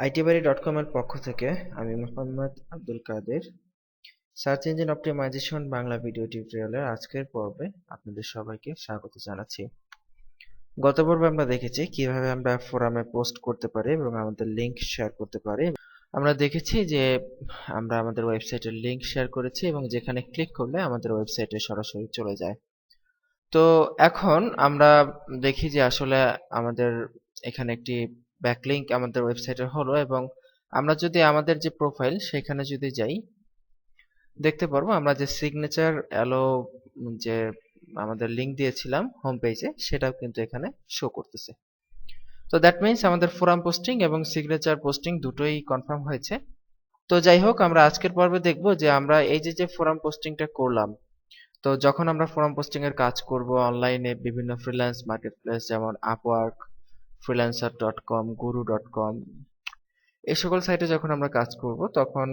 itbari.com এর পক্ষ থেকে আমি Mohammad Abdul Kader search engine optimisation Bangla video টিউটোরিয়ালের আজকের পর্বে আপনাদের সবাইকে স্বাগত জানাচ্ছি। গত পর্বে আমরা দেখেছি কিভাবে আমরা ফোরামে পোস্ট করতে পারি এবং আমাদের লিংক শেয়ার করতে পারি। আমরা দেখেছি যে আমরা আমাদের ওয়েবসাইটের লিংক শেয়ার করেছি এবং যেখানে ক্লিক করলে আমাদের ওয়েবসাইটে সরাসরি চলে যায়। তো এখন আমরা দেখি যে আসলে আমাদের এখানে একটি ব্যাকলিংক আমাদের ওয়েবসাইটের হলো এবং আমরা যদি আমাদের যে প্রোফাইল সেখানে যদি যাই দেখতে পারবো আমরা যে সিগনেচার অ্যালো যে আমাদের লিংক দিয়েছিলাম হোম পেজে সেটাও কিন্তু এখানে শো করতেছে। তো দ্যাট মিন্স আমাদের ফোরাম পোস্টিং এবং সিগনেচার পোস্টিং দুটোই কনফার্ম হয়েছে। তো যাই হোক, আমরা আজকের পর্বে দেখব যে আমরা এই যে ফোরাম পোস্টিংটা করলাম, তো যখন আমরা ফোরাম পোস্টিং এর কাজ করব অনলাইনে বিভিন্ন ফ্রিল্যান্স মার্কেটপ্লেস যেমন আপওয়ার্ক, freelancer.com, guru.com এই সকল সাইটে যখন আমরা কাজ করব তখন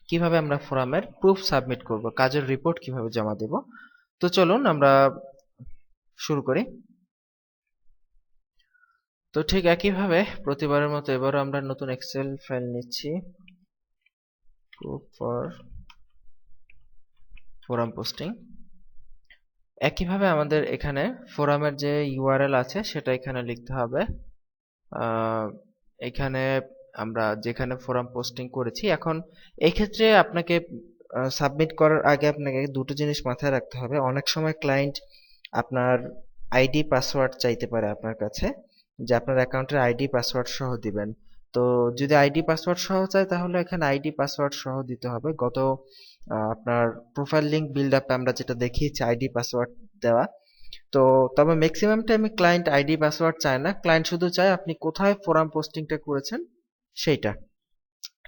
কিভাবে আমরা ফোরামের প্রুফ সাবমিট করব, কাজের রিপোর্ট কিভাবে জমা দেব। তো চলুন আমরা শুরু করি। তো ঠিক একইভাবে প্রতিবারের মতো এবারও আমরা নতুন এক্সেল ফাইল নিচ্ছি, প্রুফ ফর ফোরাম পোস্টিং। একইভাবে আমাদের এখানে ফোরামের যে ইউআরএল আছে সেটা এখানে লিখতে হবে। এখানে আমরা যেখানে ফোরাম পোস্টিং করেছি, এখন এই ক্ষেত্রে আপনাকে সাবমিট করার আগে আপনাকে দুটো জিনিস মাথায় রাখতে হবে। অনেক সময় ক্লায়েন্ট আপনার আইডি পাসওয়ার্ড চাইতে পারে আপনার কাছে, যে আপনার অ্যাকাউন্টের আইডি পাসওয়ার্ড সহ দিবেন। তো যদি আইডি পাসওয়ার্ড সহ চায় তাহলে এখানে আইডি পাসওয়ার্ড সহ দিতে হবে। গত আপনার প্রোফাইল লিংক বিল্ড আপে আমরা যেটা দেখিয়েছি আইডি পাসওয়ার্ড দেওয়া। তো তবে ম্যাক্সিমাম টাইমে ক্লায়েন্ট আইডি পাসওয়ার্ড চায় না, ক্লায়েন্ট শুধু চায় আপনি কোথায় ফোরাম পোস্টিংটা করেছেন সেইটা।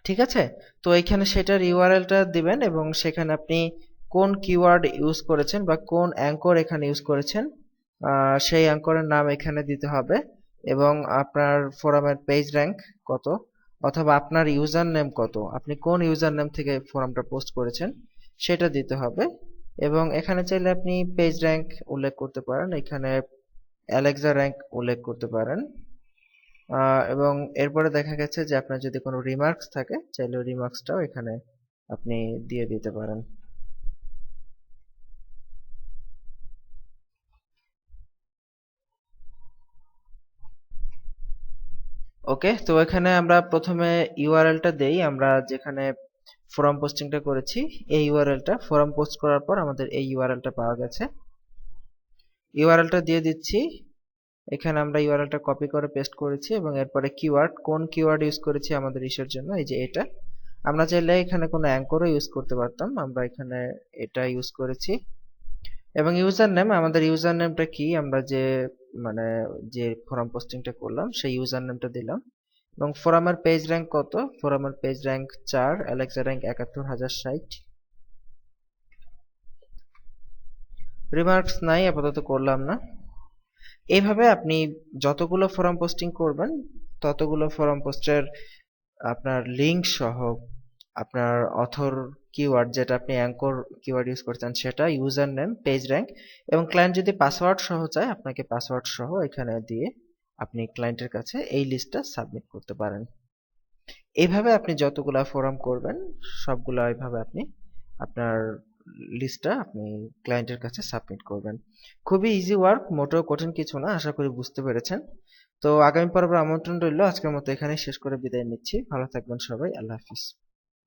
ঠিক আছে, তো এখানে সেটার ইউআরএলটা দিবেন এবং সেখানে আপনি কোন কিওয়ার্ড ইউজ করেছেন বা কোন অ্যাঙ্কর এখানে ইউজ করেছেন সেই অ্যাঙ্করের নাম এখানে দিতে হবে এবং আপনার ফোরামের পেজ র্যাঙ্ক কত অথবা আপনার ইউজার নেম কত, আপনি কোন ইউজার নেম থেকে ফোরামটা পোস্ট করেছেন সেটা দিতে হবে। এবং এখানে চাইলে আপনি পেজ র্যাঙ্ক উল্লেখ করতে পারেন, এখানে অ্যালেক্সা র্যাঙ্ক উল্লেখ করতে পারেন এবং এরপরে দেখা গেছে যে আপনার যদি কোনো রিমার্কস থাকে চাইলে রিমার্কসটাও এখানে আপনি দিয়ে দিতে পারেন। ওকে, তো এখানে আমরা প্রথমে ইউআরএলটা দেই, আমরা যেখানে ফোরাম পোস্টিংটা করেছি এই ইউআরএলটা, ফোরাম পোস্ট করার পর আমাদের এই ইউআরএলটা পাওয়া গেছে, ইউআরএলটা দিয়ে দিচ্ছি। এখানে আমরা ইউআরএলটা কপি করে পেস্ট করেছি এবং এরপরে কিওয়ার্ড, কোন কিওয়ার্ড ইউজ করেছি আমাদের ইস্যুর জন্য, এই যে এটা। আমরা চাইলে এখানে কোনো অ্যাঙ্করও ইউজ করতে পারতাম, আমরা এখানে এটা ইউজ করেছি। এবং ইউজার নেম, আমাদের ইউজার নেমটা কি, আমরা যে ফোরাম পোস্টিংটা করলাম সেই ইউজার নেমটা দিলাম। এবং ফোরামের পেজ র্যাঙ্ক কত, ফোরামের page rank 4, Alexa rank 71060। Remarks নাই, আপাতত করলাম না। এইভাবে আপনি যতগুলো ফোরাম পোস্টিং করবেন ততগুলো ফোরাম পোস্টের আপনার লিংক সহ আপনার অথর কিওয়ার্ড, যেটা আপনি অ্যাঙ্কর কিওয়ার্ড ইউজ করছেন সেটা, ইউজার নেম, পেজ র্যাঙ্ক এবং ক্লায়েন্ট যদি পাসওয়ার্ড সহ চায় আপনাকে পাসওয়ার্ড সহ এখানে দিয়ে আপনি ক্লায়েন্টের কাছে এই লিস্টটা সাবমিট করতে পারেন। এইভাবে আপনি যতগুলা ফোরাম করবেন সবগুলা এইভাবে আপনি আপনার লিস্টটা আপনি ক্লায়েন্টের কাছে সাবমিট করবেন। খুবই ইজি ওয়ার্ক, মোটেও কঠিন কিছু না, আশা করি বুঝতে পেরেছেন। তো আগামী পর্বে আমন্ত্রণ রইল, আজকের মতো এখানেই শেষ করে বিদায় নিচ্ছি। ভালো থাকবেন সবাই, আল্লাহ হাফিজ।